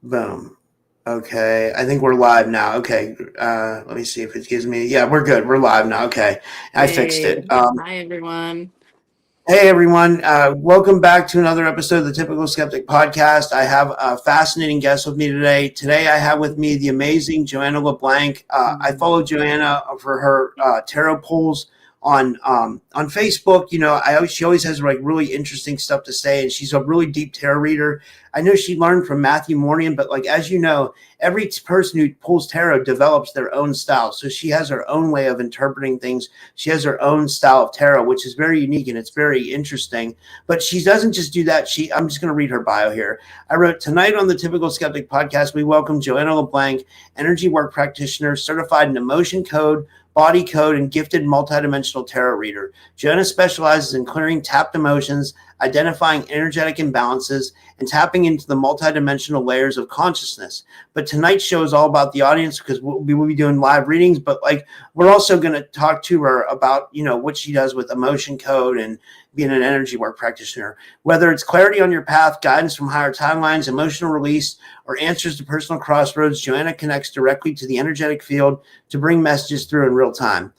Boom. Okay. I think we're live now. Okay. Let me see if it gives me. Yeah, we're good. We're live now. Okay. I fixed Hey, it. hi everyone. Hey, everyone. Welcome back to another episode of the Typical Skeptic podcast. I have a fascinating guest with me today. Today, I have with me the amazing Joanna LeBlanc. I follow Joanna for her tarot pulls on Facebook. She always has like really interesting stuff to say, and she's a really deep tarot reader. I know she learned from Matthew Mornian, but like as you know, every person who pulls tarot develops their own style. So she has her own way of interpreting things. She has her own style of tarot, which is very unique and it's very interesting. But she doesn't just do that. I'm just going to read her bio here. I wrote, tonight on the Typical Skeptic podcast, we welcome Joanna LeBlanc, energy work practitioner, certified in emotion code, body code, and gifted multidimensional tarot reader. Joanna specializes in clearing tapped emotions, identifying energetic imbalances, and tapping into the multidimensional layers of consciousness. But tonight's show is all about the audience because we will be doing live readings, but like we're also going to talk to her about what she does with emotion code and being an energy work practitioner, whether it's clarity on your path, guidance from higher timelines, emotional release, or answers to personal crossroads. Joanna connects directly to the energetic field to bring messages through in real time.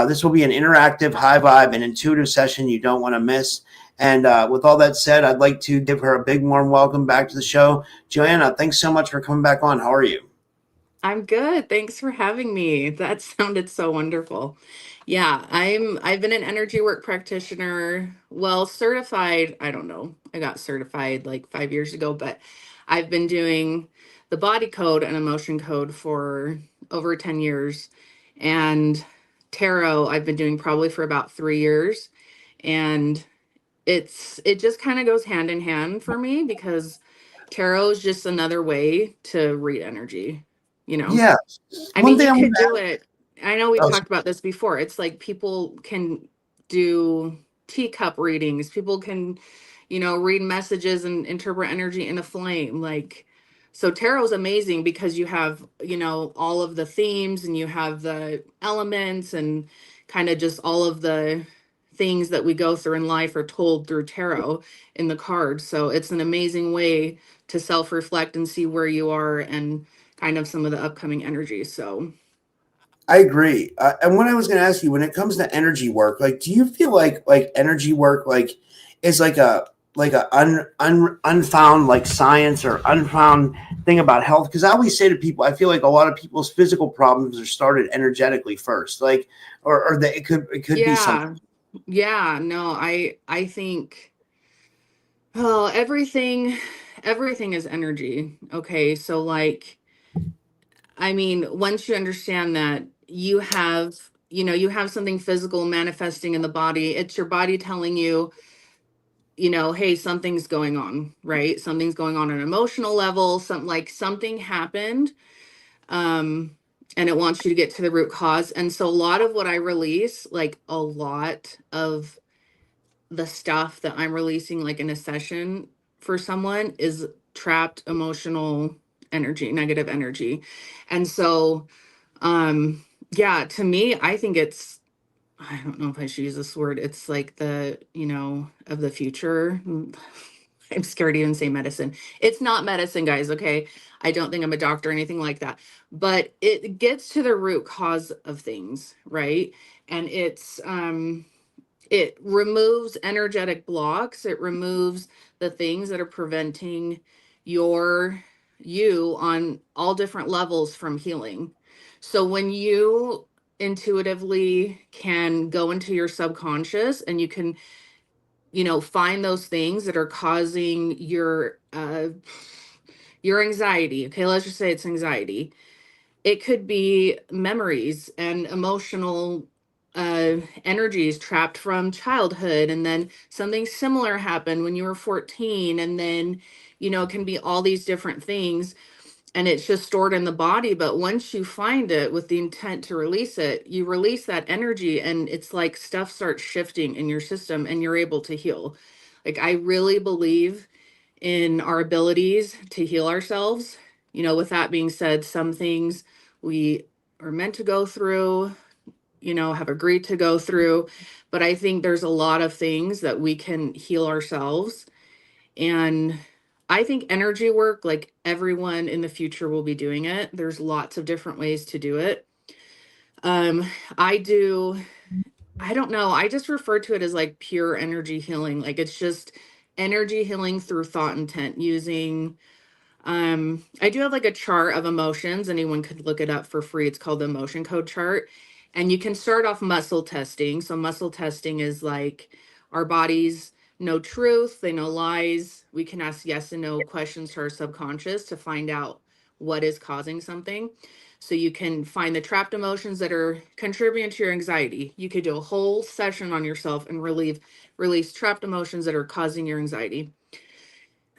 This will be an interactive, high vibe, and intuitive session you don't want to miss. And with all that said, I'd like to give her a big warm welcome back to the show. Joanna, thanks so much for coming back on. How are you? I'm good. Thanks for having me. That sounded so wonderful. Yeah, I've been an energy work practitioner, well, certified, I don't know. I got certified like 5 years ago, but I've been doing the body code and emotion code for over 10 years. And tarot, I've been doing probably for about 3 years. And it just kind of goes hand in hand for me because tarot is just another way to read energy, you know. Yeah. I One mean, thing you I want could to do it. I know we've ask. talked about this before. It's like people can do teacup readings. People can, read messages and interpret energy in a flame. Like, so tarot is amazing because you have, all of the themes and you have the elements and kind of just all of the things that we go through in life are told through tarot in the cards. So it's an amazing way to self-reflect and see where you are and kind of some of the upcoming energies. So, I agree. And what I was going to ask you, when it comes to energy work, like, do you feel like energy work like is like a unfound like science or unfound thing about health? Because I always say to people, I feel like a lot of people's physical problems are started energetically first, like, or that it could be something. yeah. Yeah, no, I think everything is energy. Okay? So like I mean, once you understand that you have something physical manifesting in the body, it's your body telling you, hey, something's going on, right? Something's going on an emotional level, something happened um and it wants you to get to the root cause. And so a lot of what I release, like a lot of the stuff that I'm releasing like in a session for someone is trapped emotional energy, negative energy. And so yeah, to me I think it's, I don't know if I should use this word, it's like the, of the future. I'm scared to even say medicine. It's not medicine, guys, okay? I don't think I'm a doctor or anything like that. But it gets to the root cause of things, right? And it removes energetic blocks. It removes the things that are preventing your you on all different levels from healing. So when you intuitively can go into your subconscious and you can, find those things that are causing your anxiety. Okay, let's just say it's anxiety. It could be memories and emotional energies trapped from childhood, and then something similar happened when you were 14, and then it can be all these different things, and it's just stored in the body. But once you find it with the intent to release it, you release that energy, and it's like stuff starts shifting in your system and you're able to heal. Like, I really believe in our abilities to heal ourselves. With that being said, some things we are meant to go through, have agreed to go through. But I think there's a lot of things that we can heal ourselves. And I think energy work, like everyone in the future will be doing it. There's lots of different ways to do it. Um, I do, I don't know, I just refer to it as like pure energy healing. Like it's just energy healing through thought intent using I do have like a chart of emotions. Anyone could look it up for free. It's called the emotion code chart. And you can start off muscle testing. So muscle testing is like our bodies know truth, they know lies. We can ask yes and no questions to our subconscious to find out what is causing something. So you can find the trapped emotions that are contributing to your anxiety. You could do a whole session on yourself and release trapped emotions that are causing your anxiety.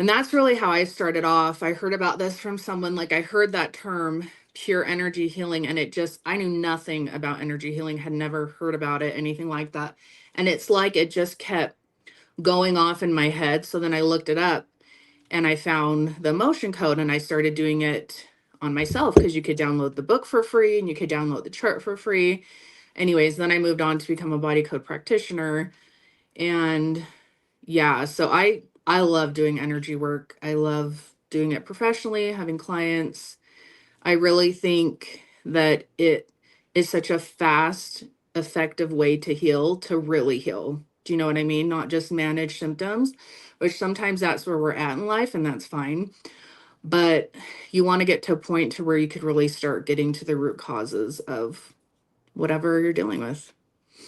And that's really how I started off. I heard about this from someone, like I heard that term, pure energy healing, and it just, I knew nothing about energy healing, had never heard about it, anything like that. And it's like it just kept going off in my head. So then I looked it up and I found the emotion code and I started doing it on myself because you could download the book for free and you could download the chart for free. Anyways, then I moved on to become a body code practitioner. And yeah, so I love doing energy work. I love doing it professionally, having clients. I really think that it is such a fast, effective way to heal, to really heal. Do you know what I mean? Not just manage symptoms, which sometimes that's where we're at in life and that's fine. But you want to get to a point to where you could really start getting to the root causes of whatever you're dealing with.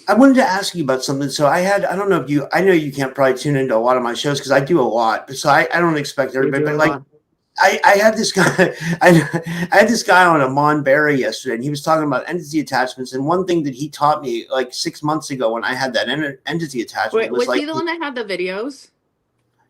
I wanted to ask you about something. So I don't know if you, I know you can't probably tune into a lot of my shows because I do a lot. So I don't expect You everybody, do a but like lot. I had this guy, I had this guy on a Mon Berry yesterday, and he was talking about entity attachments. And one thing that he taught me like 6 months ago when I had that entity attachment Wait, was was like, he the one that had the videos?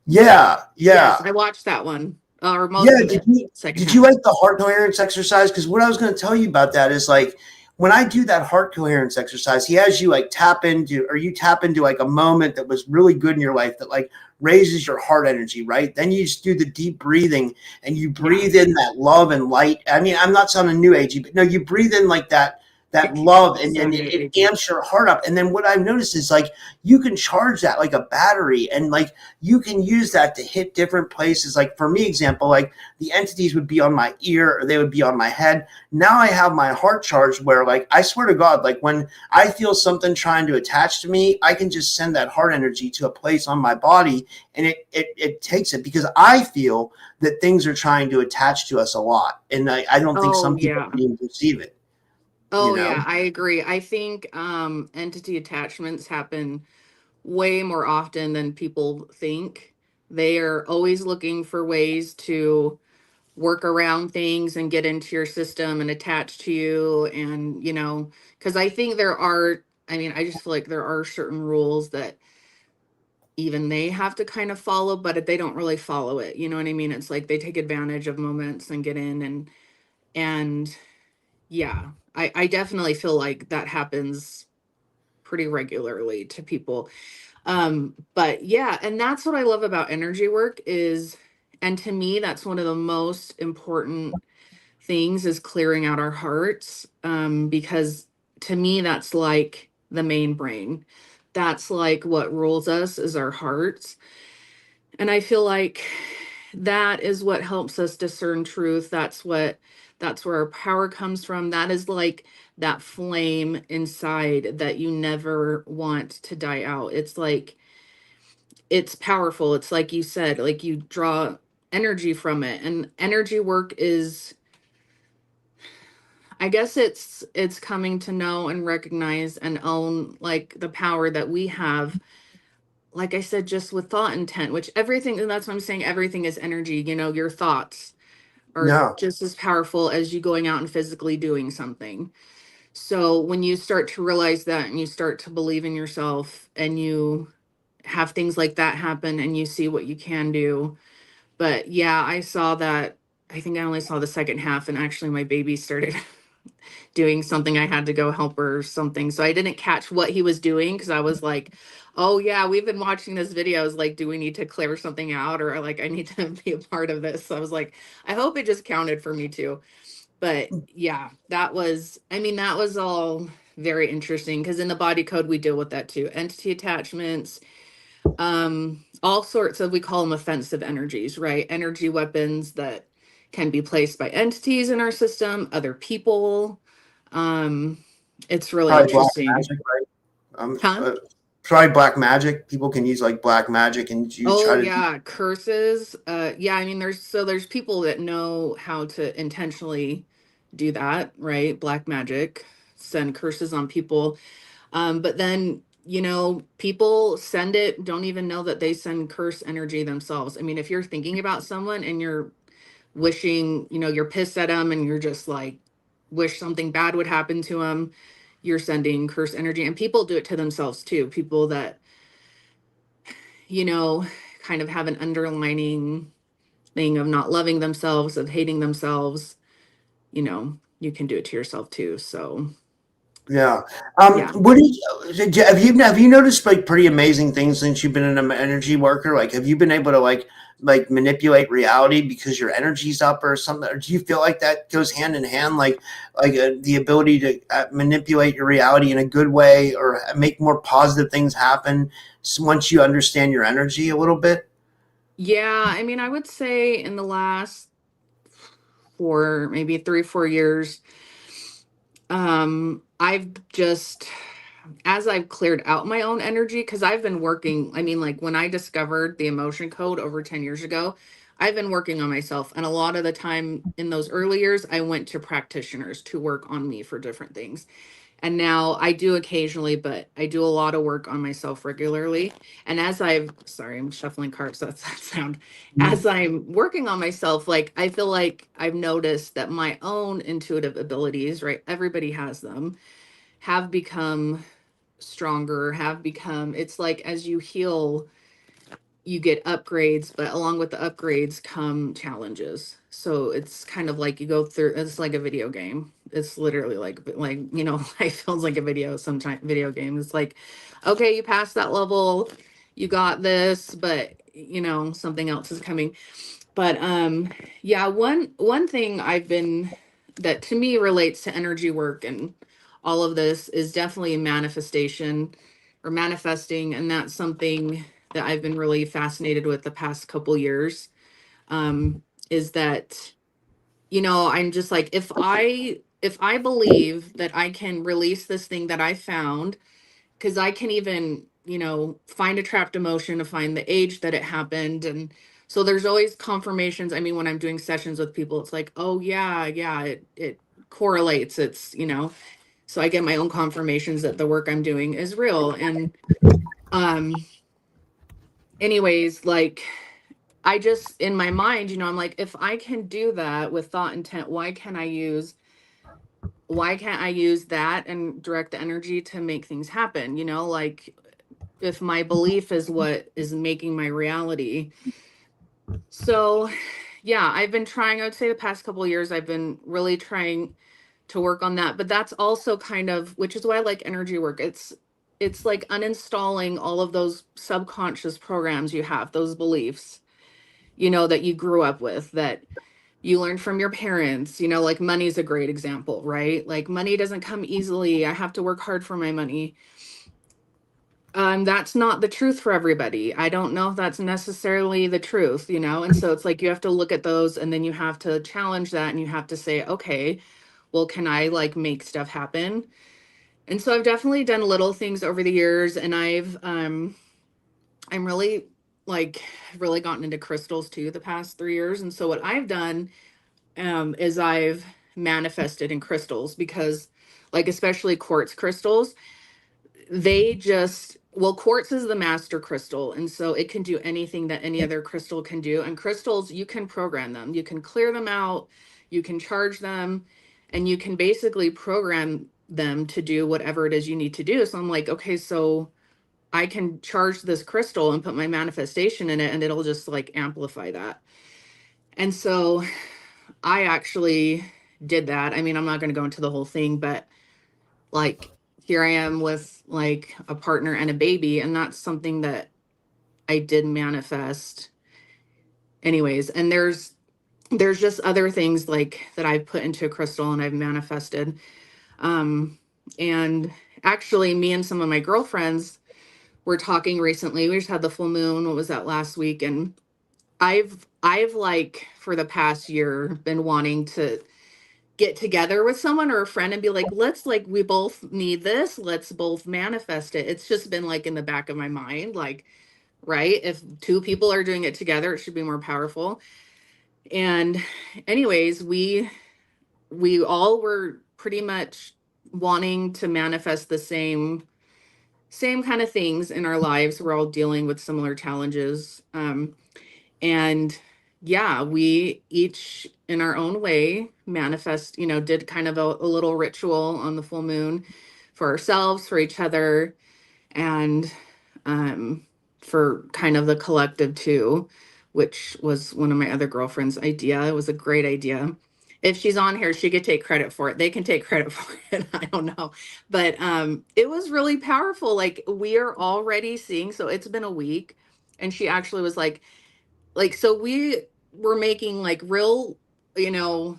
yeah, yeah. Yes, I watched that one, or Yeah, most of it, second did you half. like the heart coherence exercise? Because what I was going to tell you about that is like when I do that heart coherence exercise, he has you like tap into, or you tap into like a moment that was really good in your life that like raises your heart energy, right? Then you just do the deep breathing and you Yeah. breathe in that love and light. I mean, I'm not sounding new agey, but no, you breathe in like that It love, and sound new it agey. amps your heart up. And then what I've noticed is like you can charge that like a battery, and like you can use that to hit different places. Like for me, example, like the entities would be on my ear or they would be on my head. Now I have my heart charged where like I swear to God, like when I feel something trying to attach to me, I can just send that heart energy to a place on my body, and it takes it, because I feel that things are trying to attach to us a lot. And I don't think Oh some people yeah. can even perceive it, you Oh know? yeah, I agree. I think entity attachments happen way more often than people think. They are always looking for ways to work around things and get into your system and attach to you. And, because I think there are, I mean, I just feel like there are certain rules that even they have to kind of follow, but they don't really follow it. You know what I mean? It's like they take advantage of moments and get in and yeah, I definitely feel like that happens pretty regularly to people. But yeah, and that's what I love about energy work is, and to me, that's one of the most important things is clearing out our hearts. Because to me, that's like the main brain. That's like what rules us is our hearts. And I feel like that is what helps us discern truth. That's where our power comes from. That is like that flame inside that you never want to die out. It's like it's powerful. It's like you said, like you draw energy from it. And energy work is, I guess it's coming to know and recognize and own like the power that we have, like I said, just with thought intent, which everything, and that's what I'm saying, everything is energy. Your thoughts are No. just as powerful as you going out and physically doing something. So when you start to realize that and you start to believe in yourself and you have things like that happen and you see what you can do. But yeah, I saw that. I think I only saw the second half, and actually my baby started doing something. I had to go help her or something. So I didn't catch what he was doing because I was like, oh yeah, we've been watching this video. Is like, do we need to clear something out, or like I need to be a part of this? So I was like, I hope it just counted for me too. But yeah, that was all very interesting because in the body code we deal with that too. Entity attachments, All sorts of, we call them offensive energies, right? Energy weapons that can be placed by entities in our system, other people. Um, it's really Probably black interesting. magic, right? Um, Huh? uh, Probably black magic. People can use like black magic, and you Oh try to. yeah, curses. Yeah, I mean there's people that know how to intentionally do that, right? Black magic, send curses on people. But then, people send it, don't even know that they send curse energy themselves. I mean, if you're thinking about someone and you're wishing, you're pissed at them and you're just like, wish something bad would happen to them, you're sending curse energy. And people do it to themselves too. People that, you know, kind of have an underlining thing of not loving themselves, of hating themselves, you can do it to yourself too. So, Yeah. yeah. What do have you noticed like pretty amazing things since you've been an energy worker? Like, have you been able to like manipulate reality because your energy's up or something? Or do you feel like that goes hand in hand, like the ability to manipulate your reality in a good way or make more positive things happen once you understand your energy a little bit? Yeah. I mean, I would say in the last for maybe 3 4 years, I've just, as I've cleared out my own energy, because I've been working, I mean, like when I discovered the emotion code over 10 years ago, I've been working on myself, and a lot of the time in those early years I went to practitioners to work on me for different things. And now I do occasionally, but I do a lot of work on myself regularly. And sorry, I'm shuffling cards. That's that sound. As I'm working on myself, like I feel like I've noticed that my own intuitive abilities, right? Everybody has them, have become stronger, it's like as you heal, you get upgrades, but along with the upgrades come challenges. So it's kind of like you go through, it's like a video game. It's literally like, life feels like a sometimes video game. It's like, okay, you passed that level, you got this, but something else is coming. But yeah, one thing I've been that to me relates to energy work and all of this is definitely manifestation or manifesting, and that's something that I've been really fascinated with the past couple years. Is that I'm just like, if I believe that I can release this thing that I found, because I can even, find a trapped emotion to find the age that it happened. And so there's always confirmations. I mean, when I'm doing sessions with people, it's like, oh yeah, yeah, it correlates. So I get my own confirmations that the work I'm doing is real. And um, anyways, like I just in my mind, I'm like, if I can do that with thought intent, why can't I use that and direct the energy to make things happen? Like if my belief is what is making my reality. So, yeah, I've been trying, I would say the past couple of years, I've been really trying to work on that. But that's also kind of, which is why I like energy work. It's like uninstalling all of those subconscious programs you have, those beliefs, that you grew up with, that you learned from your parents. Like money's a great example, right? Like money doesn't come easily. I have to work hard for my money. That's not the truth for everybody. I don't know if that's necessarily the truth, and so it's like you have to look at those and then you have to challenge that and you have to say, okay, well, can I like make stuff happen? And so I've definitely done little things over the years, and I'm really like really gotten into crystals too the past 3 years. And so what I've done is I've manifested in crystals, because like especially quartz crystals, they just, well, quartz is the master crystal, and so it can do anything that any other crystal can do. And crystals, you can program them, you can clear them out, you can charge them, and you can basically program them to do whatever it is you need to do. So I'm like, okay, so I can charge this crystal and put my manifestation in it, and it'll just like amplify that. And so I actually did that. I mean, I'm not going to go into the whole thing, but like here I am with like a partner and a baby, and that's something that I did manifest anyways. And there's just other things like that I've put into a crystal and I've manifested. And actually me and some of my girlfriends, were talking recently. We just had the full moon. What was that, last week? And I've like for the past year been wanting to get together with someone or a friend and be like, let's, like, we both need this. Let's both manifest it. It's just been like in the back of my mind, like, right? If two people are doing it together, it should be more powerful. And anyways, we all were pretty much wanting to manifest the same kind of things in our lives. We're all dealing with similar challenges. And yeah, we each in our own way manifest, did kind of a little ritual on the full moon for ourselves, for each other, and um, for kind of the collective too, which was one of my other girlfriend's idea. It was a great idea. If she's on here, she could take credit for it. They can take credit for it. I don't know. But it was really powerful. Like, we are already seeing, so it's been a week. And she actually was like, so we were making like real, you know,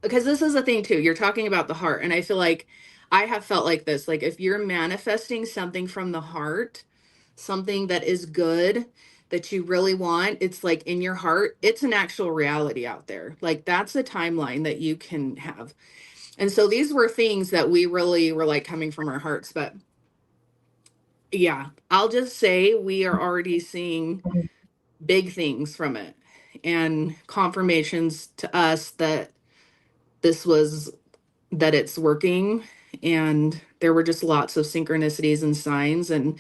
because this is a thing too. You're talking about the heart. And I feel like I have felt like this. Like, if you're manifesting something from the heart, something that is good, that you really want, it's like in your heart, it's an actual reality out there. Like, that's a timeline that you can have. And so these were things that we really were like coming from our hearts. But yeah, I'll just say we are already seeing big things from it and confirmations to us that this was that it's working. And there were just lots of synchronicities and signs. And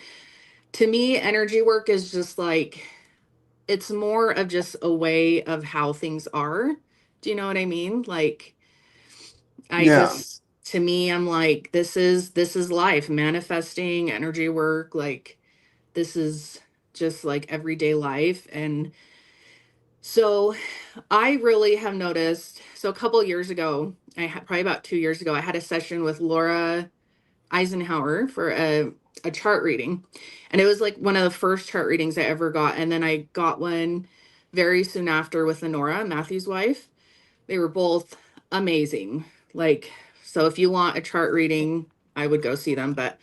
to me, energy work is just like, it's more of just a way of how things are. Do you know what I mean? Like, I Yeah. just, to me, I'm like, this is life, manifesting energy work. Like, this is just like everyday life. And so I really have noticed. So a couple of years ago, I had probably about 2 years ago, I had a session with Laura Eisenhower for a chart reading. And it was like one of the first chart readings I ever got. And then I got one very soon after with Honora, Matthew's wife. They were both amazing. Like, so if you want a chart reading, I would go see them. But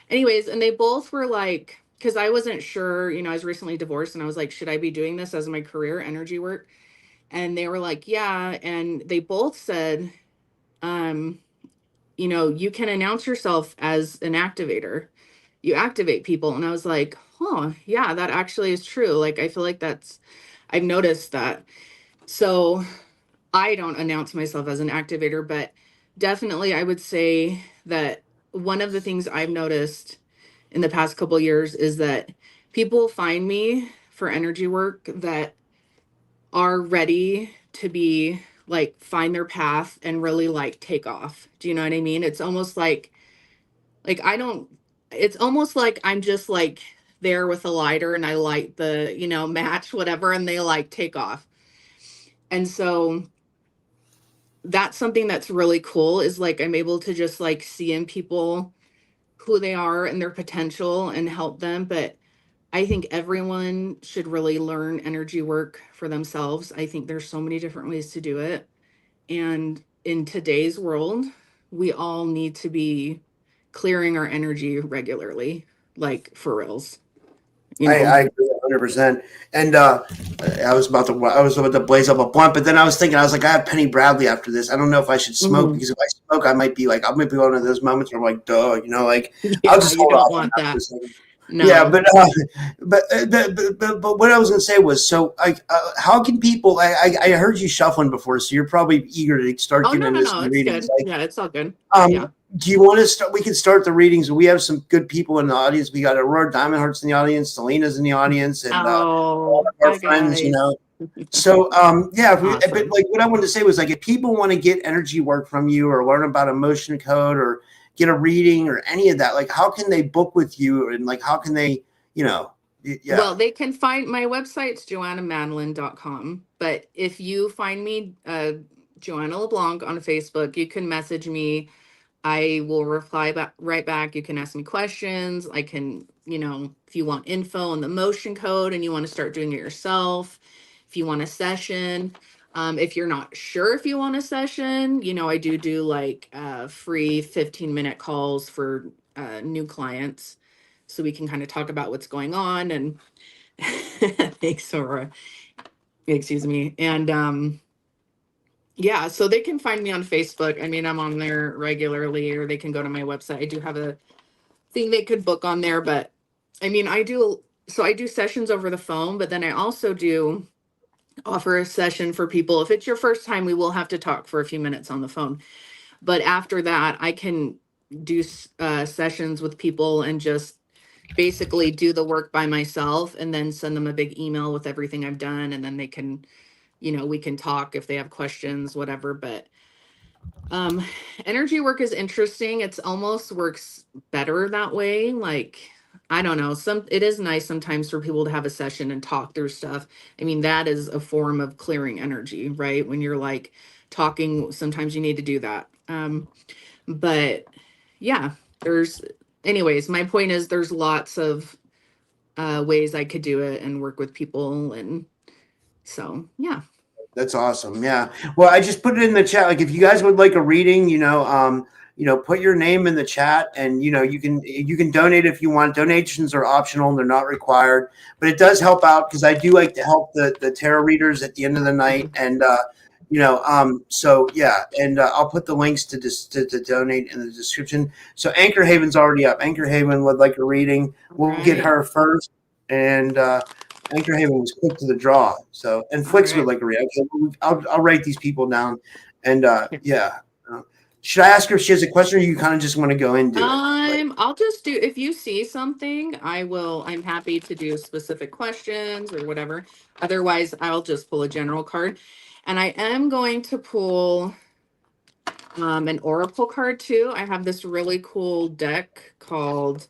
anyways, and they both were like, because I wasn't sure, I was recently divorced and I was like, should I be doing this as my career, energy work? And they were like, yeah. And they both said, um, you can announce yourself as an activator. You activate people. And I was like, oh, yeah, that actually is true. Like, I feel like I've noticed that. So I don't announce myself as an activator, but definitely I would say that one of the things I've noticed in the past couple of years is that people find me for energy work that are ready to be like find their path and really like take off. Do you know what I mean? It's almost like I don't it's almost like I'm just like there with a lighter and I light the, match, whatever, and they like take off. And so that's something that's really cool, is like I'm able to just like see in people who they are and their potential and help them. But I think everyone should really learn energy work for themselves. I think there's so many different ways to do it. And in today's world, we all need to be clearing our energy regularly, like for reals, you I know. agree 100%. And I was about to blaze up a blunt, but then I was thinking, I was like, I have Penny Bradley after this. I don't know if I should smoke, Mhm. because if I smoke, I might be one of those moments where I'm like, duh, like, I'll Yeah, just you hold don't off on want that for a that. second. Yeah, No. but what I was going to say was, so how can people? I heard you shuffling before, so you're probably eager to start Oh, getting no, no, into no. some It's readings. good. Like, Yeah, it's all good. um, Yeah. do you want to start? We can start the readings. We have some good people in the audience. We got Aurora Diamond Hearts in the audience. Selena's in the audience, and all Oh, of our hi friends. guys. So yeah. But Awesome. like, what I wanted to say was, like, if people want to get energy work from you or learn about emotion code or get a reading or any of that, like, how can they book with you, and like, how can they, yeah. Well, they can find my website's joannamadeleine.com. But if you find me, Joanna LeBlanc on Facebook, you can message me. I will reply back right back. You can ask me questions. I can, if you want info on the motion code and you want to start doing it yourself, if you want a session, if you're not sure if you want a session, I do like free 15-minute calls for new clients. so we can kind of talk about what's going on. And thanks, Sora. Excuse me. And yeah, so they can find me on Facebook. I mean, I'm on there regularly, or they can go to my website. I do have a thing they could book on there, but I mean, I do sessions over the phone, but then I also do offer a session for people. If it's your first time, we will have to talk for a few minutes on the phone. But after that, I can do sessions with people and just basically do the work by myself and then send them a big email with everything I've done. And then they can, we can talk if they have questions, whatever. But um, energy work is interesting. It's almost works better that way. Like, I don't know. It is nice sometimes for people to have a session and talk through stuff. I mean, that is a form of clearing energy, right? When you're like talking, sometimes you need to do that. But yeah, anyways, my point is there's lots of ways I could do it and work with people. And so, yeah. That's awesome. Yeah. Well, I just put it in the chat. Like, if you guys would like a reading, put your name in the chat, and you can donate if you want. Donations are optional; they're not required. But it does help out because I do like to help the tarot readers at the end of the night, and so yeah. And I'll put the links to donate in the description. So Anchor Haven's already up. Anchor Haven would like a reading. We'll get her first, and Anchor Haven was quick to the draw. So, and Flicks would like a read. I'll write these people down, and yeah. Should I ask her if she has a question, or you kind of just want to go into it? I'll just do, if you see something, I'm happy to do specific questions or whatever. Otherwise, I'll just pull a general card. And I am going to pull an oracle card too. I have this really cool deck called,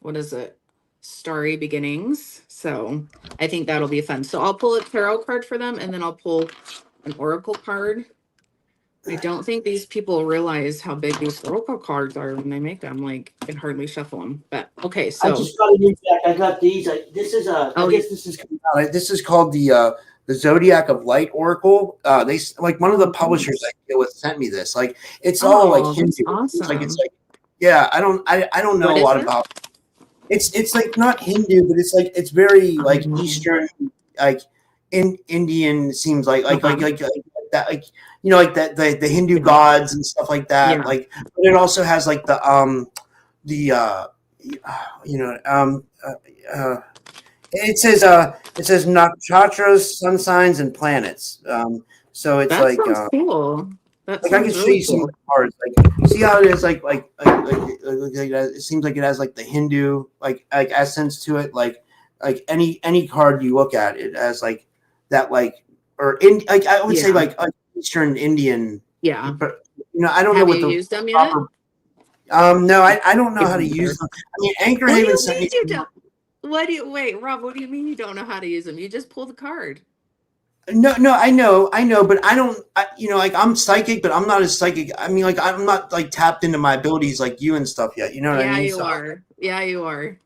what is it? Starry Beginnings. So I think that'll be fun. So I'll pull a tarot card for them, and then I'll pull an oracle card. I don't think these people realize how big these oracle cards are when they make them. Like, I can hardly shuffle them. But okay, so I just got a new deck. I got these. This is I guess this is called the Zodiac of Light Oracle. They like one of the publishers I deal with sent me this. Like, it's all like Hindu. Awesome. It's like yeah. I don't know a lot about. It's like not Hindu, but it's very like Eastern, like Indian. Seems like that, like like that the Hindu gods and stuff like that. Yeah. Like, but it also has like the it says nakshatras, sun signs, and planets. So it's that sounds cool. Like, I can show you some of the cards. Like, see how it is like it seems like it has like the Hindu like essence to it. Like any card you look at, it has like that or in like I would say like Eastern Indian. Yeah. But I don't know what the used them yet? No, I don't know how to use them. I mean, Anchor Haven sent me. Wait, Rob, what do you mean you don't know how to use them? You just pull the card. No, I know, but I don't. Like, I'm psychic, but I'm not as psychic. I mean, like, I'm not like tapped into my abilities like you and stuff yet. You know what I mean? You are. Yeah, you are.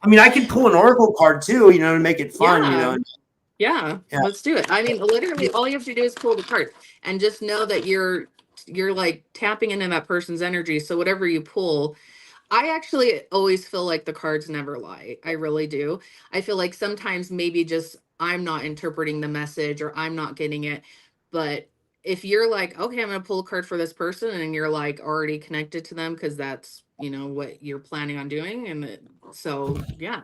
I mean, I could pull an oracle card too, to make it fun. Yeah, let's do it. I mean, literally, all you have to do is pull the card, and just know that you're like tapping into that person's energy. So whatever you pull, I actually always feel like the cards never lie. I really do. I feel like sometimes maybe just I'm not interpreting the message or I'm not getting it. But if you're like, okay, I'm going to pull a card for this person, and you're like already connected to them because that's, what you're planning on doing. And so, yeah.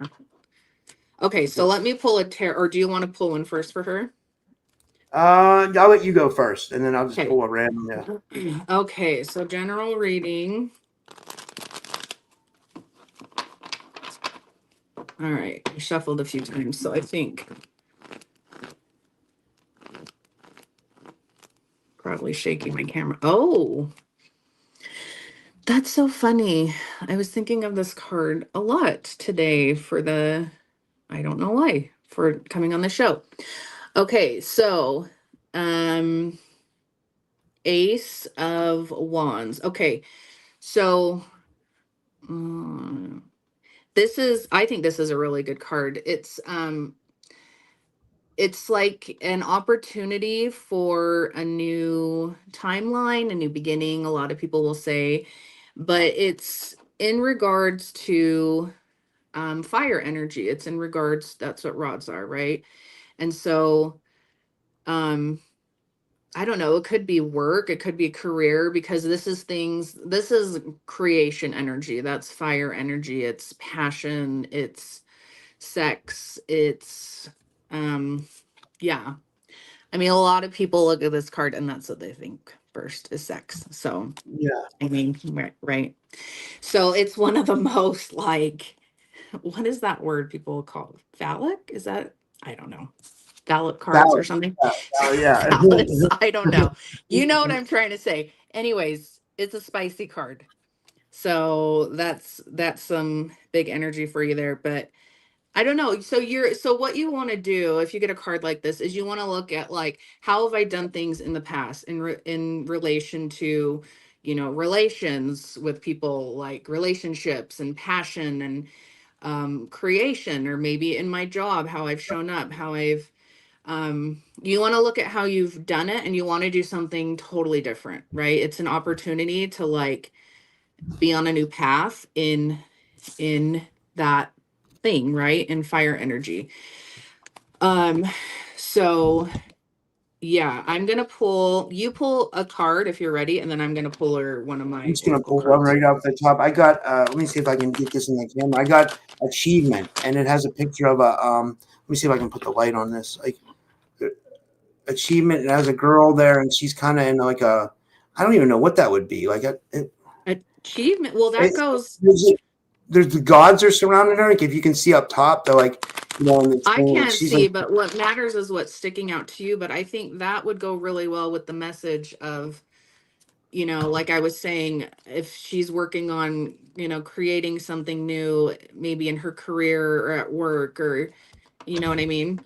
Okay, so let me pull a tarot, or do you want to pull one first for her? I'll let you go first, and then I'll just pull a random. Yeah. Okay, so general reading. All right, I shuffled a few times, so I think probably shaking my camera. Oh, that's so funny. I was thinking of this card a lot today I don't know why, for coming on the show. Okay, so Ace of Wands. Okay, so I think this is a really good card. It's like an opportunity for a new timeline, a new beginning, a lot of people will say, but it's in regards to fire energy. It's in regards, that's what rods are, right? And so I don't know, it could be work, it could be career, because this is creation energy. That's fire energy. It's passion, it's sex, it's yeah. I mean, a lot of people look at this card and that's what they think first is sex. So, Yeah. I mean, right. So it's one of the most like, what is that word people call phallic? Is that, I don't know, phallic cards or Balance. something? Oh, yeah. Phallus, I don't know. You know what I'm trying to say. Anyways, it's a spicy card. So that's some big energy for you there. But I don't know. So what you want to do if you get a card like this is you want to look at like, how have I done things in the past in relation to, relations with people, like relationships and passion and creation, or maybe in my job, how I've shown up, how I've you want to look at how you've done it and you want to do something totally different, right? It's an opportunity to like be on a new path in that thing, right? In fire energy. Um, so yeah, I'm gonna pull a card if you're ready, and then I'm gonna pull her one of I'm my just gonna oracle pull one cards. right off the top. I got let me see if I can get this in the camera. I got achievement, and it has a picture of a let me see if I can put the light on this. Like achievement, it has a girl there, and she's kind of in like a, I don't even know what that would be. Like Achievement. Well, that it, goes. there's the gods are surrounding her. Like if you can see up top, they're like, in the I thing, can't she's like, see, but what matters is what's sticking out to you. But I think that would go really well with the message of, like I was saying, if she's working on, creating something new, maybe in her career or at work, or, you know what I mean?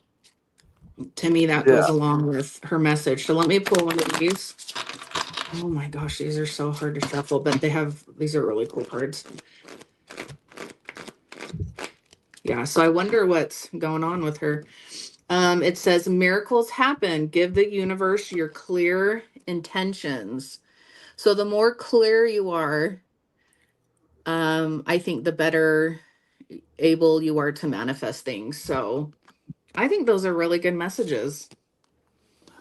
To me, that yeah. goes along with her message. So let me pull one of these. Oh my gosh, these are so hard to shuffle, but these are really cool cards. Yeah, so I wonder what's going on with her. It says miracles happen. Give the universe your clear intentions. So the more clear you are, I think the better able you are to manifest things. So I think those are really good messages.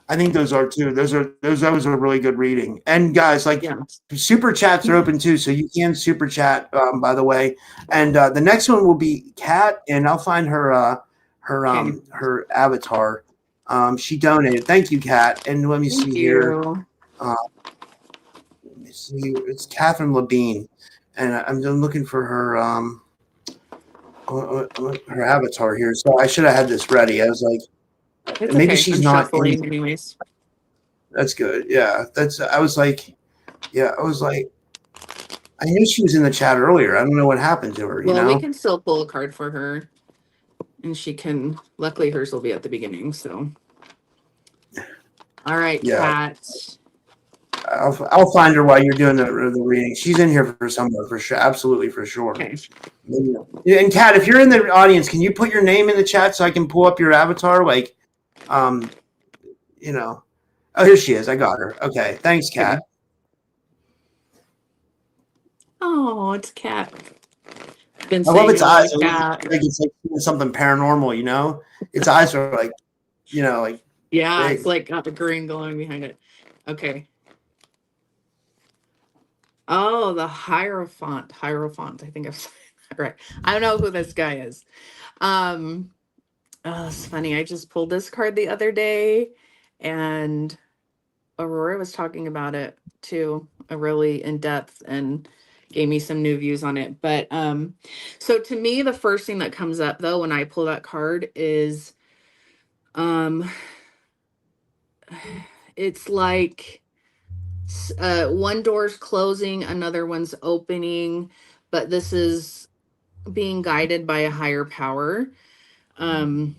I think those are too. That was a really good reading. And guys, like Yeah. super chats are open too, so you can super chat. By the way, and the next one will be Kat, and I'll find Okay. her avatar. She donated. Thank you, Kat. And let me Thank see here. you. Let me see. It's Catherine LeBlanc, and I'm looking for her her avatar here. So I should have had this ready. I was like, It's maybe okay. she's I'm not in. shuffling anyways. That's good. Yeah, that's. I was like, yeah, I was like, I knew she was in the chat earlier. I don't know what happened to her. Well, we can still pull a card for her, and she can. Luckily, hers will be at the beginning. So, all right, Yeah, Kat. I'll find her while you're doing the reading. She's in here for somewhere for sure. Absolutely for sure. Okay. Yeah, and Kat, if you're in the audience, can you put your name in the chat so I can pull up your avatar? Like, you know. Oh, here she is. I got her. Okay, thanks, Kat. Okay. Oh, it's Kat. Been I love saying its I eyes. love It looks Kat. like it's like something paranormal. Its eyes are like, like Yeah, it's big. like got the green glowing behind it. Okay. Oh, the Hierophant. Hierophant. I think I've said that right. I don't know who this guy is. Um, oh, it's funny. I just pulled this card the other day, and Aurora was talking about it too, really in depth, and gave me some new views on it. But so to me, the first thing that comes up though when I pull that card is um it's like one door's closing, another one's opening, but this is being guided by a higher power. Um,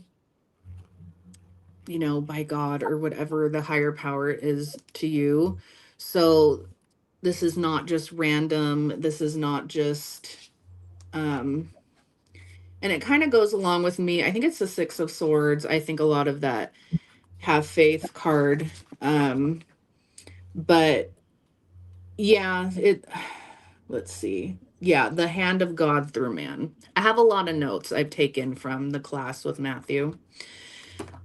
by God or whatever the higher power is to you. So this is not just random. This is not just and it kind of goes along with me. I think it's the Six of Swords. I think a lot of that have faith card. But yeah, let's see. yeah, the hand of God through man. I have a lot of notes I've taken from the class with Matthew.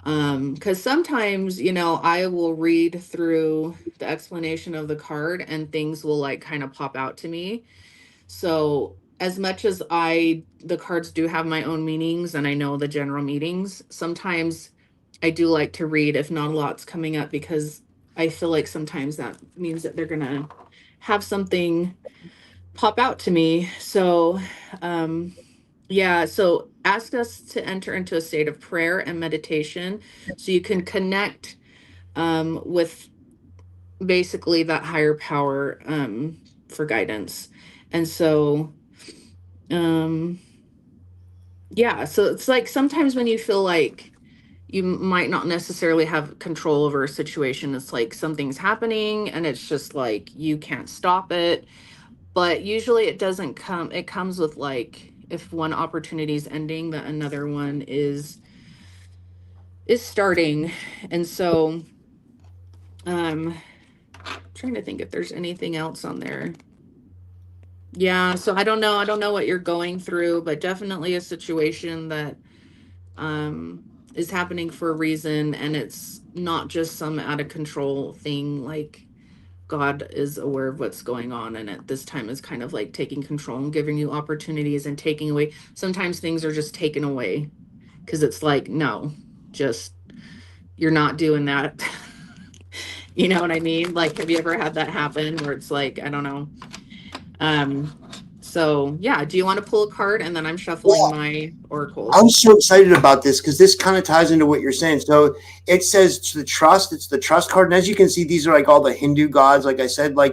Because sometimes, I will read through the explanation of the card and things will like kind of pop out to me. So as much as the cards do have my own meanings and I know the general meanings, sometimes I do like to read if not a lot's coming up, because I feel like sometimes that means that they're gonna have something pop out to me. So yeah, so ask us to enter into a state of prayer and meditation so you can connect with basically that higher power for guidance. And so yeah, so it's like sometimes when you feel like you might not necessarily have control over a situation, it's like something's happening and it's just like you can't stop it. But usually it comes with like if one opportunity is ending, that another one is starting. And so trying to think if there's anything else on there. Yeah, so I don't know what you're going through, but definitely a situation that is happening for a reason, and it's not just some out of control thing. Like God is aware of what's going on, and at this time is kind of like taking control and giving you opportunities and taking away. Sometimes things are just taken away because it's like, no, just you're not doing that. You know what I mean? Like, have you ever had that happen where it's like, I don't know. So yeah, do you want to pull a card and then I'm shuffling my oracles? I'm so excited about this because this kind of ties into what you're saying. So it says to the trust, it's the trust card. And as you can see, these are like all the Hindu gods, like I said, but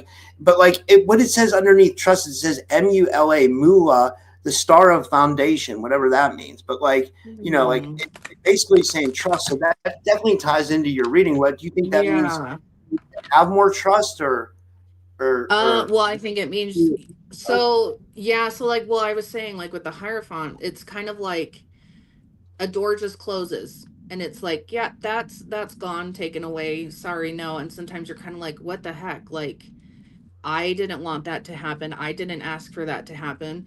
what it says underneath trust, it says Mula, Mula, the star of foundation, whatever that means. But it basically saying trust. So that definitely ties into your reading. What do you think that means? Yeah. Have more trust or Well, I think it means so yeah, so like well, I was saying like with the Hierophant, it's kind of like a door just closes and it's like, yeah, that's gone, taken away. Sorry, no. And sometimes you're kind of like, what the heck? Like, I didn't want that to happen. I didn't ask for that to happen.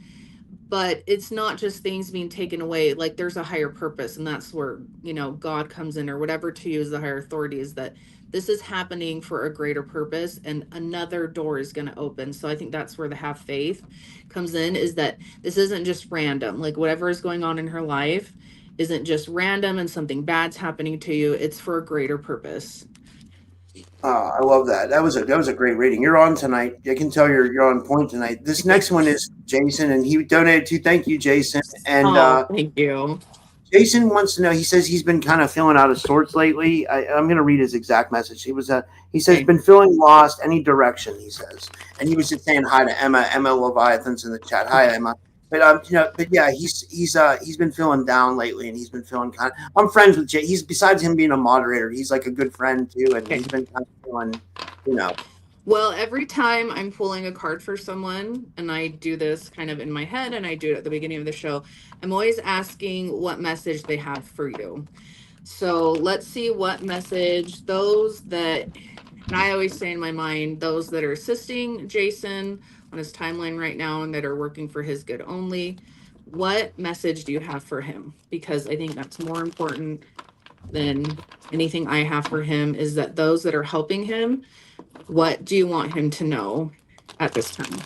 But it's not just things being taken away. Like there's a higher purpose, and that's where God comes in, or whatever to you is the higher authority, is that this is happening for a greater purpose and another door is going to open. So I think that's where the have faith comes in, is that this isn't just random. Like whatever is going on in her life isn't just random and something bad's happening to you. It's for a greater purpose. I love that. That was a great reading. You're on tonight. I can tell you're on point tonight. This next one is Jason, and he donated to. Thank you, Jason. And Thank you. Jason wants to know. He says he's been kind of feeling out of sorts lately. I'm going to read his exact message. He says Okay. been feeling lost, any direction. He says, and he was just saying hi to Emma. Emma Leviathan's in the chat. Hi, Emma. But yeah, he's been feeling down lately, and he's been feeling kind of. I'm friends with Jay. He's, besides him being a moderator, he's like a good friend too, and Okay. he's been kind of feeling, Well, every time I'm pulling a card for someone, and I do this kind of in my head, and I do it at the beginning of the show, I'm always asking what message they have for you. So let's see what message those that, and I always say in my mind, those that are assisting Jason on his timeline right now and that are working for his good only, what message do you have for him? Because I think that's more important than anything I have for him, is that those that are helping him, what do you want him to know at this time?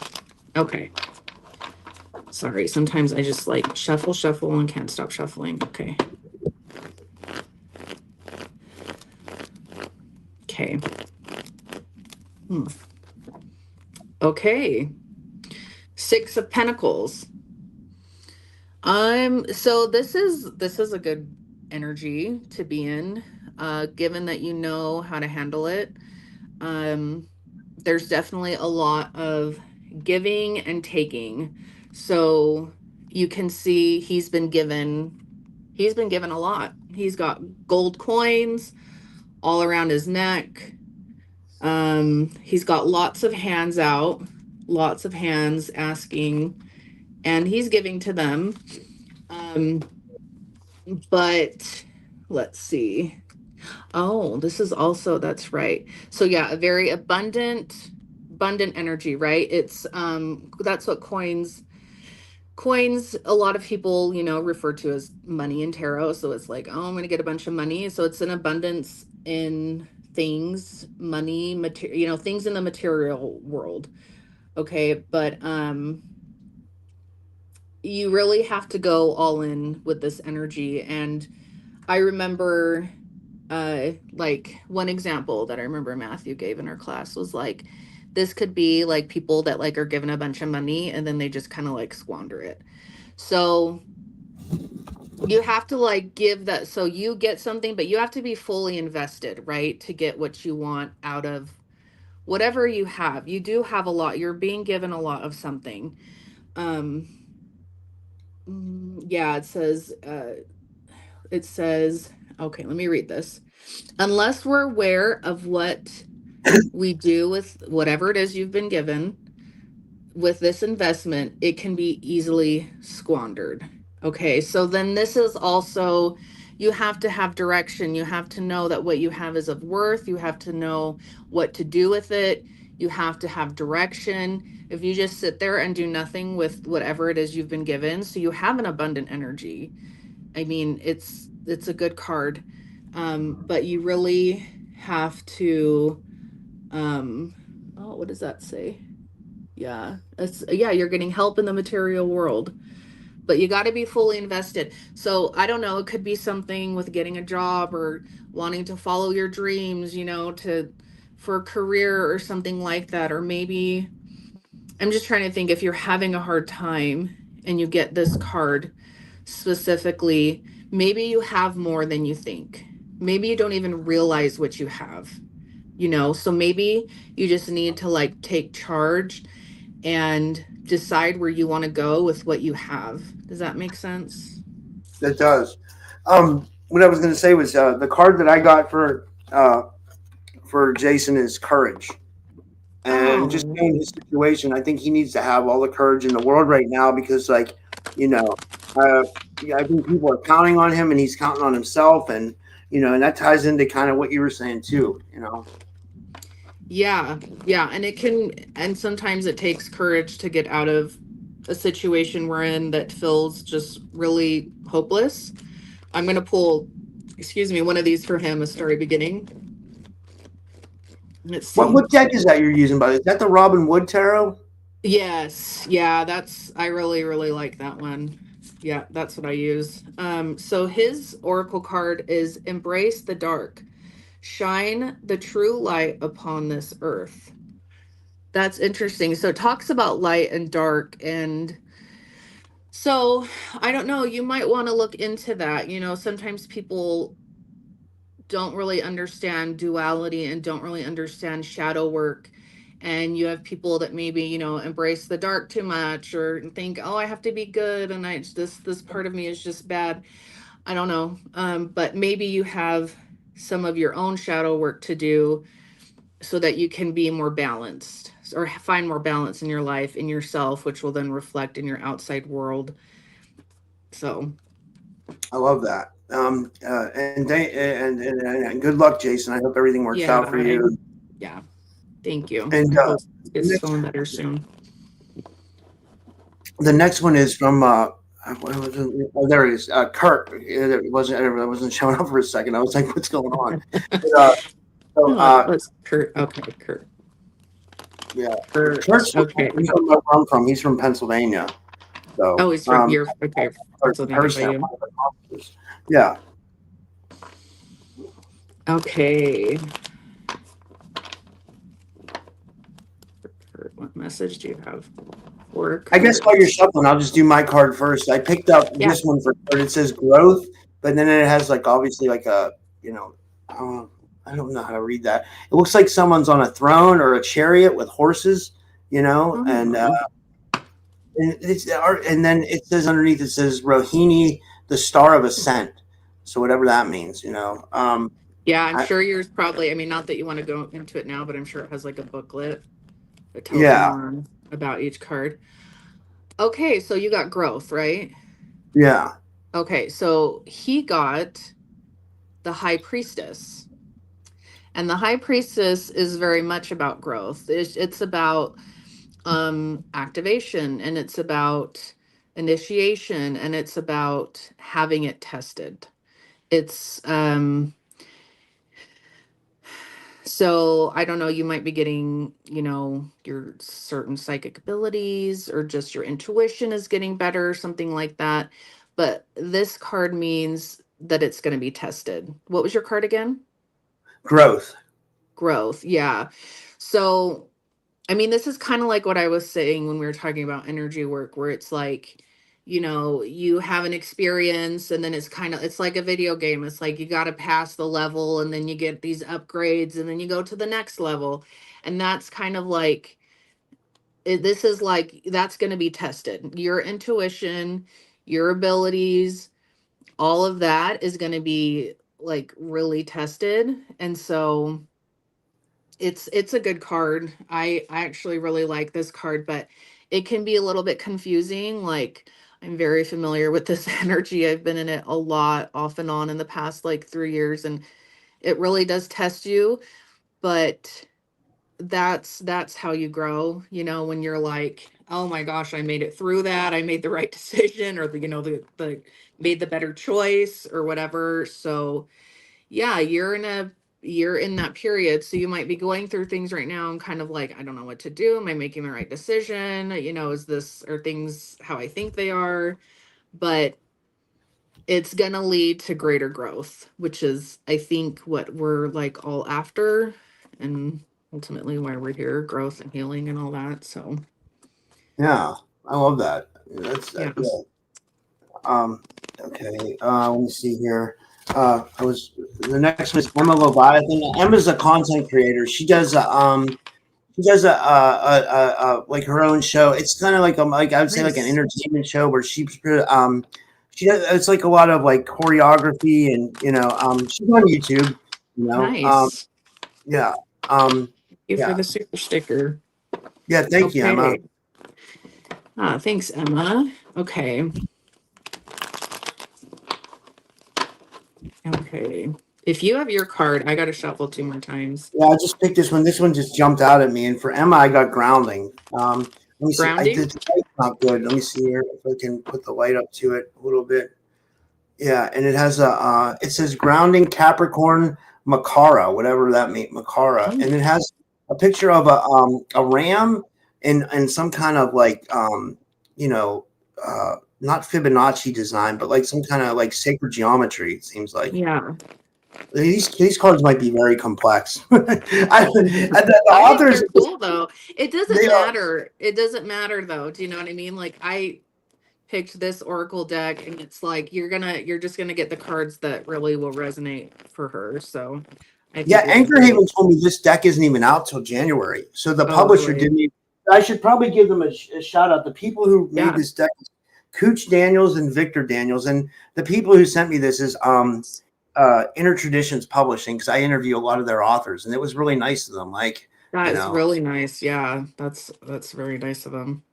Okay. Sorry, sometimes I just like shuffle, shuffle, and can't stop shuffling. Okay. Okay. Okay. 6 of Pentacles. So this is a good energy to be in, given that you know how to handle it. There's definitely a lot of giving and taking. So you can see he's been given a lot. He's got gold coins all around his neck. He's got lots of hands out, lots of hands asking, and he's giving to them. But let's see. Oh, this is also, that's right. So yeah, a very abundant abundant energy, right? It's that's what coins a lot of people, refer to as money in tarot. So it's like, oh, I'm going to get a bunch of money. So it's an abundance in things, money, material, things in the material world. Okay, but you really have to go all in with this energy. And I remember like one example that I remember Matthew gave in our class was like, this could be like people that like are given a bunch of money and then they just kind of like squander it. So you have to like give that, so you get something, but you have to be fully invested, right, to get what you want out of whatever you have. You do have a lot, you're being given a lot of something. um yeah, it says, okay, let me read this. Unless we're aware of what we do with whatever it is you've been given with this investment, it can be easily squandered. Okay, so then this is also, you have to have direction. You have to know that what you have is of worth. You have to know what to do with it. You have to have direction. If you just sit there and do nothing with whatever it is you've been given, so you have an abundant energy. I mean, it's a good card. But you really have to, oh, what does that say? Yeah, you're getting help in the material world, but you got to be fully invested. So I don't know, it could be something with getting a job or wanting to follow your dreams, for a career or something like that. Or maybe I'm just trying to think, if you're having a hard time and you get this card specifically, maybe you have more than you think. Maybe you don't even realize what you have, so maybe you just need to like take charge and decide where you want to go with what you have. Does that make sense? That does. What I was going to say was the card that I got for Jason is courage. And just Oh, knowing his situation, I think he needs to have all the courage in the world right now because, like, you know, I think people are counting on him and he's counting on himself. And that ties into kind of what you were saying, too. yeah. Yeah. And sometimes it takes courage to get out of a situation we're in that feels just really hopeless. I'm going to pull, excuse me, one of these for him, a story beginning. Let's What, see. what deck is that you're using, buddy? Is that the Robin Wood Tarot? Yes. Yeah. I really, really like that one. Yeah. That's what I use. So his oracle card is Embrace the Dark. Shine the true light upon this earth. That's interesting. So it talks about light and dark. And so I don't know, you might want to look into that. Sometimes people don't really understand duality and don't really understand shadow work. And you have people that maybe, embrace the dark too much or think, oh, I have to be good. And this part of me is just bad. I don't know. But maybe you have some of your own shadow work to do so that you can be more balanced or find more balance in your life, in yourself, which will then reflect in your outside world. So, I love that. And good luck, Jason. I hope everything works yeah, out for you. yeah, thank you. And I hope it the gets next, feeling better soon. the next one is from what was it? Oh, there it is. Kurt. It wasn't showing up for a second. I was like, what's going on? But, so Oh, let's Kurt. Okay, Kurt. yeah, Kurt. Kurt's Okay. he's from where I'm from. He's from Pennsylvania. So Oh, he's from here. Okay, Pennsylvania by person. you. Yeah. Okay. Kurt, what message do you have for I guess while Kurt? you're shuffling, I'll just do my card first. I picked up Yeah. this one for Kurt. It says growth, but then it has like obviously like a I don't know how to read that. It looks like someone's on a throne or a chariot with horses, and Oh. and then it says underneath it says Rohini, the star of ascent. So whatever that means. Yeah, I'm I, sure yours probably, I mean, not that you want to go into it now, but I'm sure it has like a booklet that tells you yeah, more about each card. Okay, so you got growth, right? yeah. Okay, so he got the High Priestess. And the high priestess is very much about growth. It's about activation, and it's about initiation, and it's about having it tested. It's so I don't know, you might be getting, your certain psychic abilities, or just your intuition is getting better, something like that. But this card means that it's going to be tested. What was your card again? Growth. Growth. Yeah. So, I mean, this is kind of like what I was saying when we were talking about energy work, where it's like, you have an experience, and then it's like a video game. It's like you got to pass the level, and then you get these upgrades, and then you go to the next level. And that's kind of like, this is like, that's going to be tested. Your intuition, your abilities, all of that is going to be like really tested. And so it's a good card. I actually really like this card, but it can be a little bit confusing. Like, I'm very familiar with this energy. I've been in it a lot, off and on, in the past like 3 years, and it really does test you. But that's how you grow, when you're like, oh my gosh, I made it through that. I made the right decision, or the made the better choice, or whatever. So yeah, you're in that period. So you might be going through things right now and kind of like, I don't know what to do. Am I making the right decision? Are things how I think they are? But it's gonna lead to greater growth, which is, I think, what we're like all after, and ultimately why we're here, growth and healing and all that. So Yeah, I love that. That's yeah. yeah. Okay. Let me see here. The next one is Emma Leviathan. Emma's a content creator. She does like her own show. It's kind of like I would say like an Nice. entertainment show where she does, it's like a lot of like choreography, and she's on YouTube. You know, Nice. yeah, Thank you for yeah, the super sticker. yeah. Thank you, Emma. Okay. Thanks, Emma. Okay. Okay. If you have your card, I got to shuffle 2 more times. Yeah, I just picked this one. This one just jumped out at me, and for Emma, I got grounding. Let me see. I Grounding? did. The light's not good. Let me see here if I can put the light up to it a little bit. Yeah, and it has it says grounding Capricorn Makara, whatever that means, Makara, Oh, and it has a picture of a ram and some kind of like you know not Fibonacci design, but like some kind of like sacred geometry. It seems like yeah. these cards might be very complex. The I think authors, they're cool though. It doesn't they are. matter. It doesn't matter though. Do you know what I mean? Like, I picked this oracle deck, and it's like you're just gonna get the cards that really will resonate for her. So I think Yeah, you'll do Anchor great. Haven told me this deck isn't even out till January. So the Oh, publisher really? didn't even. I should probably give them a shout out. The people who made Yeah. this deck, Cooch Daniels and Victor Daniels, and the people who sent me this is Inner Traditions Publishing, because I interview a lot of their authors, and it was really nice of them. Like, That you is know, really nice. Yeah, that's very nice of them.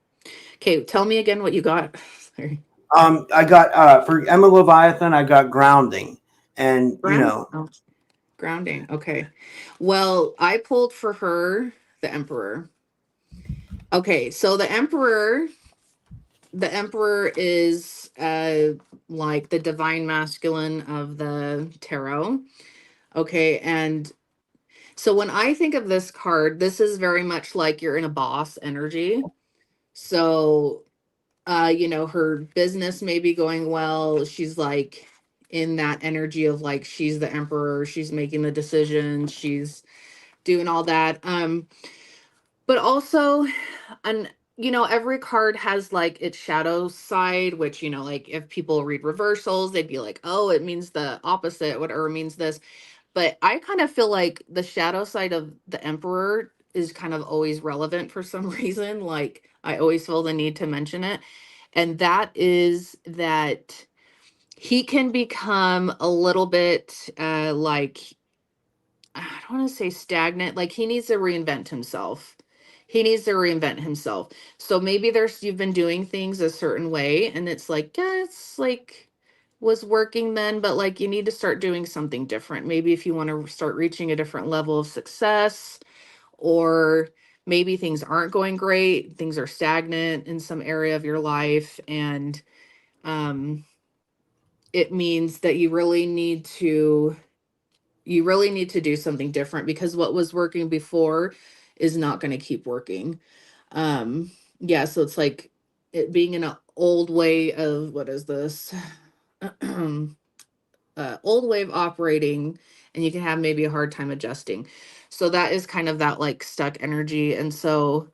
Okay, tell me again what you got. Sorry. I got for Emma Leviathan, I got grounding, and Ground? Oh, grounding. Okay. Well, I pulled for her the Emperor. Okay, so the Emperor is like the divine masculine of the tarot. Okay, and so when I think of this card, this is very much like you're in a boss energy. So her business may be going well. She's like in that energy of like she's the emperor, she's making the decisions, she's doing all that. But also, and every card has like its shadow side, which like if people read reversals, they'd be like, oh, it means the opposite, whatever, it means this. But I kind of feel like the shadow side of the emperor is kind of always relevant for some reason. Like, I always feel the need to mention it. And that is that he can become a little bit like, I don't want to say stagnant. Like, he needs to reinvent himself. He needs to reinvent himself. So maybe you've been doing things a certain way, and it's like, yeah, it's like was working then, but like you need to start doing something different. Maybe if you want to start reaching a different level of success, or maybe things aren't going great, things are stagnant in some area of your life, and um, it means that you really need to do something different, because what was working before is not going to keep working. Yeah, so it's like it being an old way of, what is this? Old way of operating, and you can have maybe a hard time adjusting. So that is kind of that like stuck energy. And so,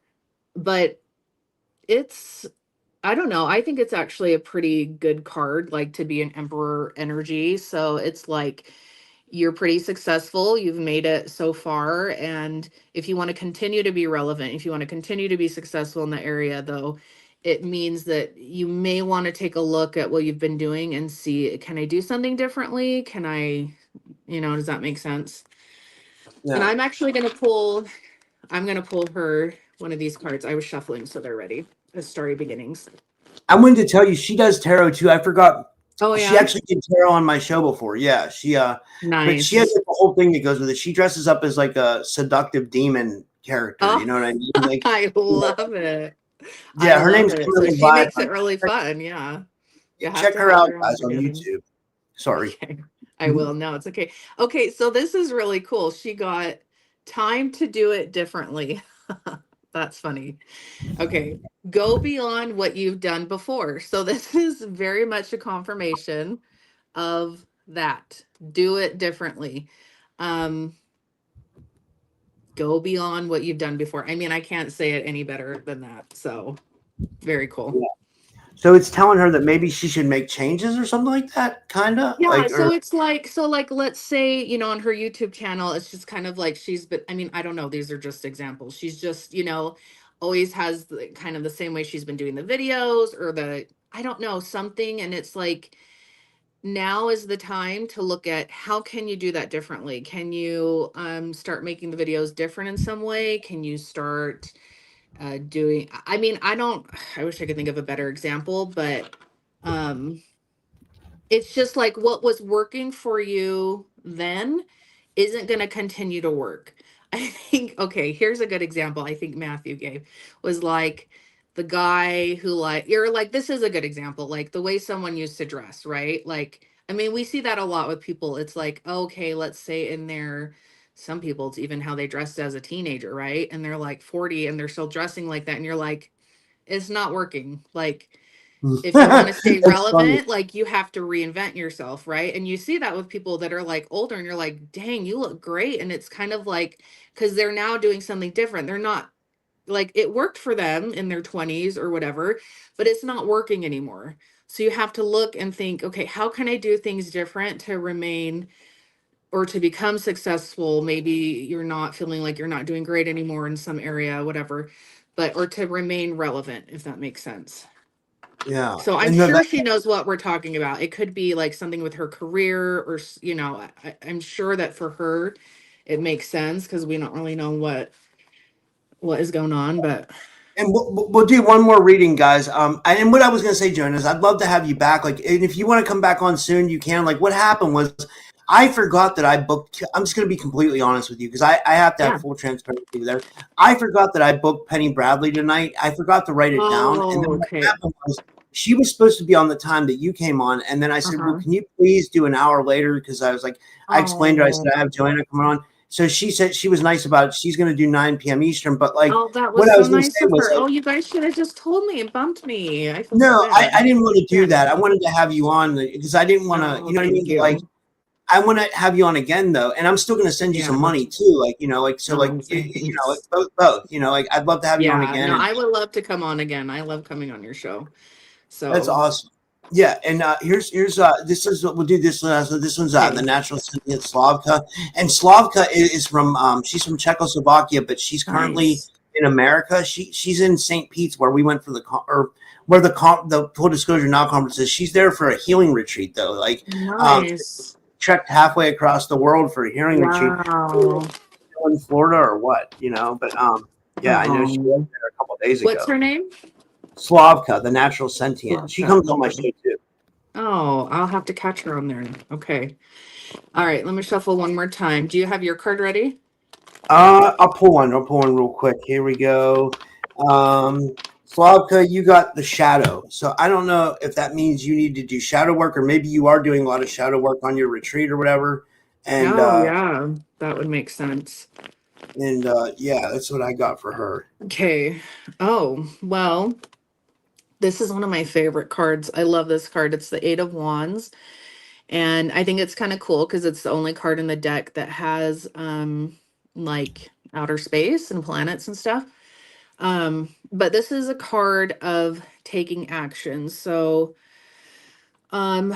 but it's, I don't know, I think it's actually a pretty good card, like to be an emperor energy. So it's like you're pretty successful, you've made it so far, and if you want to continue to be relevant, if you want to continue to be successful in the area, though, it means that you may want to take a look at what you've been doing and see, can I do something differently? Can I, does that make sense? And Yeah. I'm going to pull her one of these cards. I was shuffling, so they're ready. The Starry Beginnings. I wanted to tell you, she does tarot too. I forgot. Oh, She yeah. actually did tarot on my show before. Yeah, but she has Nice. like, the whole thing that goes with it. She dresses up as like a seductive demon character. Oh, You know what I mean? Like, I love it. I yeah, her love name's it. So Kimberly she Vibe. makes it really fun. Yeah. You have Check to her have out, her on guys, on again. YouTube. Sorry. Okay. I will. No, it's okay. Okay. So this is really cool. She got time to do it differently. That's funny. Okay. Go beyond what you've done before. So this is very much a confirmation of that. Do it differently. Um, go beyond what you've done before. I mean, I can't say it any better than that. So very cool. Yeah. So it's telling her that maybe she should make changes or something like that, kind of Yeah, like, so or it's like, so like, let's say, on her YouTube channel, it's just kind of like she's been, I mean, I don't know, these are just examples. She's just, always has kind of the same way she's been doing the videos, or I don't know, something. And it's like, now is the time to look at how can you do that differently? Can you start making the videos different in some way? Can you start doing, I mean, I wish I could think of a better example, but um it's just like what was working for you then isn't going to continue to work. I think, okay, here's a good example. I think Matthew gave was like the guy who, like, you're like, this is a good example, like the way someone used to dress, right? Like, I mean, we see that a lot with people. It's like, okay, let's say in their, some people, it's even how they dressed as a teenager, right? And they're like 40 and they're still dressing like that. And you're like, it's not working. Like, if you want to stay that's funny. relevant, like you have to reinvent yourself, right? And you see that with people that are like older, and you're like, dang, you look great. And it's kind of like, because they're now doing something different. They're not, like, it worked for them in their 20s or whatever, but it's not working anymore. So you have to look and think, okay, how can I do things different to remain or to become successful? Maybe you're not feeling like you're not doing great anymore in some area, whatever, but or to remain relevant, if that makes sense. Yeah, So I'm and no, sure she knows what we're talking about. It could be like something with her career, or, I'm sure that for her, it makes sense because we don't really know what is going on. But and we'll do one more reading, guys. And what I was going to say, Joan, is I'd love to have you back. Like, and if you want to come back on soon, you can. Like, what happened was I forgot that I booked. I'm just going to be completely honest with you because I have to yeah. have full transparency there. I forgot that I booked Penny Bradley tonight. I forgot to write it down. And then Oh, what okay. happened was she was supposed to be on the time that you came on. And then I said, well, can you please do an hour later? Because I was like, I explained to her, I said, I have Joanna coming on. So she said she was nice about it. She's going to do 9 p.m. Eastern. But like, Oh, that what was I so was going to nice say of was her. like, Oh, you guys should have just told me and bumped me. I feel so no, I bad. didn't want to do Yeah. that. I wanted to have you on because I didn't want to, Oh, you know what I mean? thank you. Like, I want to have you on again though, and I'm still going to send you Yeah. some money too. Like, so like, Oh, thanks. both, like I'd love to have you on Yeah. again. No, And I would love to come on again. I love coming on your show. that's So awesome. Yeah. And here's this is what we'll do. This so this one's okay. the natural Cynthia Slavka, and Slavka is from she's from Czechoslovakia, but she's currently Nice. in America. She's in St. Pete's where we went for where the full disclosure now conference is. She's there for a healing retreat though. Like Nice. trekked halfway across the world for a healing retreat Wow. in Florida or what, but yeah, I know she was Oh. there a couple of days What's ago. her name? Slavka, the natural sentient. She Slavka. comes on my show too. Oh, I'll have to catch her on there. Okay. All right, let me shuffle one more time. Do you have your card ready? I'll pull one. I'll pull one real quick. Here we go. Slavka, you got the shadow. So I don't know if that means you need to do shadow work, or maybe you are doing a lot of shadow work on your retreat or whatever. And Oh, yeah, that would make sense. yeah, that's what I got for her. Okay. Oh, well, this is one of my favorite cards. I love this card. It's the Eight of Wands. And I think it's kind of cool because it's the only card in the deck that has like outer space and planets and stuff. But this is a card of taking action. Um,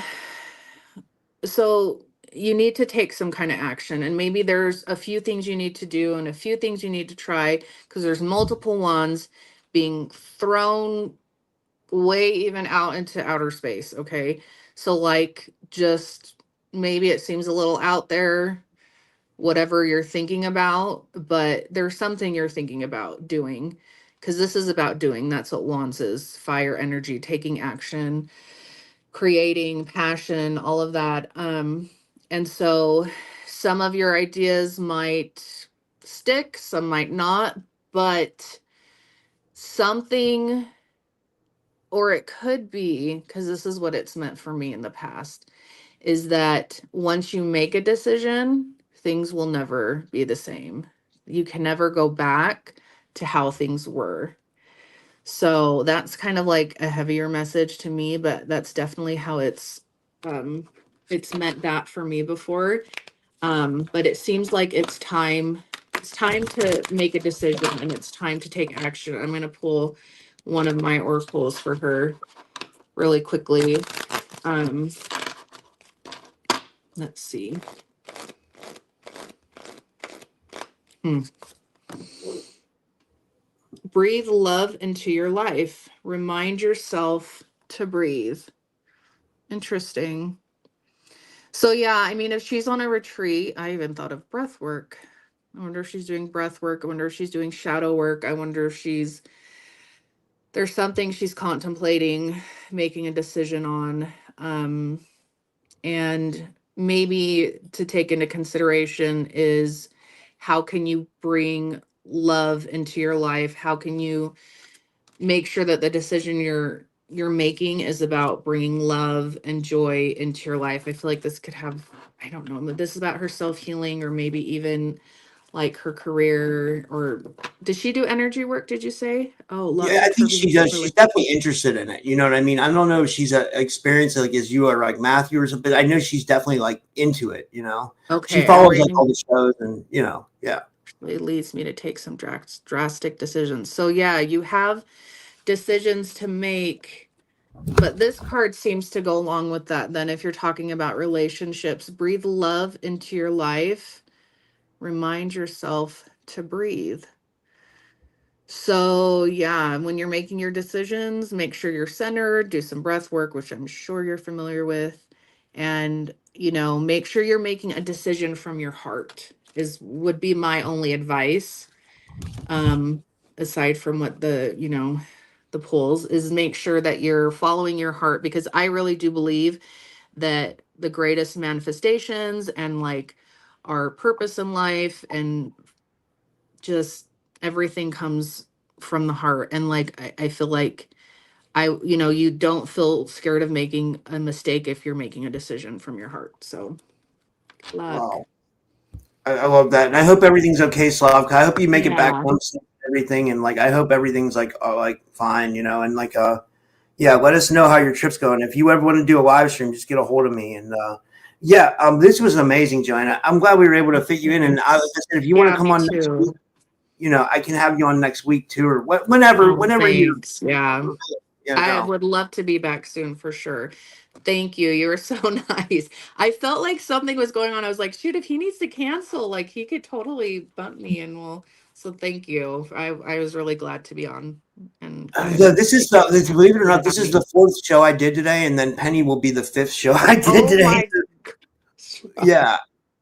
so you need to take some kind of action, and maybe there's a few things you need to do and a few things you need to try because there's multiple wands being thrown way even out into outer space. Okay. So, like, just maybe it seems a little out there, whatever you're thinking about, but there's something you're thinking about doing because this is about doing. That's what wands is: fire energy, taking action, creating, passion, all of that. And so some of your ideas might stick, some might not, but something, or it could be, because this is what it's meant for me in the past, is that once you make a decision, things will never be the same. You can never go back to how things were. So that's kind of like a heavier message to me, but that's definitely how it's meant that for me before. But it seems like it's time to make a decision and it's time to take action. I'm gonna pull one of my oracles for her really quickly. Um, let's see. Breathe love into your life. Remind yourself to breathe. Interesting. So yeah, I mean, if she's on a retreat, I even thought of breath work. I wonder if she's doing breath work. I wonder if she's doing shadow work. I wonder if there's something she's contemplating making a decision on. And maybe to take into consideration is how can you bring love into your life? How can you make sure that the decision you're making is about bringing love and joy into your life? I feel like this could have, I don't know, this is about her self-healing or maybe even like her career. Or does she do energy work, did you say? Oh, Yeah, I thanks for think being she so does. She's really definitely interested in it. You know what I mean? I don't know if she's experienced like as you are, like Matthew or something. I know she's definitely like into it. You know, she okay. I'm follows like all reading. the shows, and yeah. It leads me to take some drastic decisions. So yeah, you have decisions to make, but this card seems to go along with that. Then if you're talking about relationships, breathe love into your life. Remind yourself to breathe. So yeah, when you're making your decisions, make sure you're centered, do some breath work, which I'm sure you're familiar with, and make sure you're making a decision from your heart is would be my only advice. um Aside from what the polls is, make sure that you're following your heart, because I really do believe that the greatest manifestations and like our purpose in life and just everything comes from the heart. And like I feel like you don't feel scared of making a mistake if you're making a decision from your heart. So luck. Wow, I love that, and I hope everything's okay, Slavka. I hope you make it back Yeah. home safe and everything, and like I hope everything's like fine. And like yeah, let us know how your trip's going. If you ever want to do a live stream, just get a hold of me. And yeah, this was amazing, Joanna. I'm glad we were able to fit you in. And like I said, if you want to Yeah, come me on next week, too. I can have you on next week too, or whenever, Oh, whenever you, thanks. Yeah. you I know. would love to be back soon for sure. Thank you. You were so nice. I felt like something was going on. I was like, shoot, if he needs to cancel, like he could totally bump me and so thank you. I was really glad to be on. And This is believe it or you to not, have this is me. the fourth show I did today, and then Penny will be the fifth show I did Oh today. my gosh. Yeah,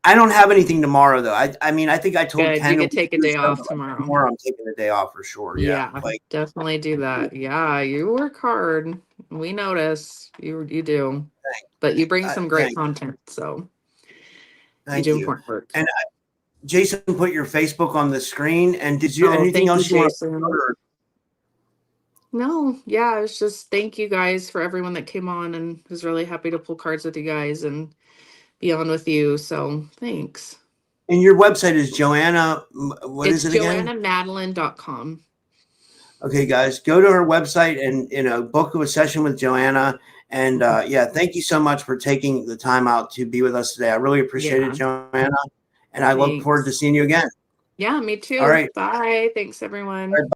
I don't have anything tomorrow though. I mean, I think I told Good. You Ken could we could take a do a day show, off but like tomorrow. tomorrow I'm taking a day off for sure. Yeah, Yeah, like definitely do that. Yeah, you work hard. We notice you do, but you bring some great content. So Thank you do you. important work. And Jason put your Facebook on the screen. And did you anything else you want to cover? No, yeah, I was just thank you guys for everyone that came on, and was really happy to pull cards with you guys and be on with you. So thanks. And your website is Joanna. What is it again? JoannaMadeline.com. Okay, guys, go to her website and book a session with Joanna. And yeah, thank you so much for taking the time out to be with us today. I really appreciate it, Joanna. And I look forward to seeing you again. Yeah, me too. All right. Bye. Thanks, everyone. All right,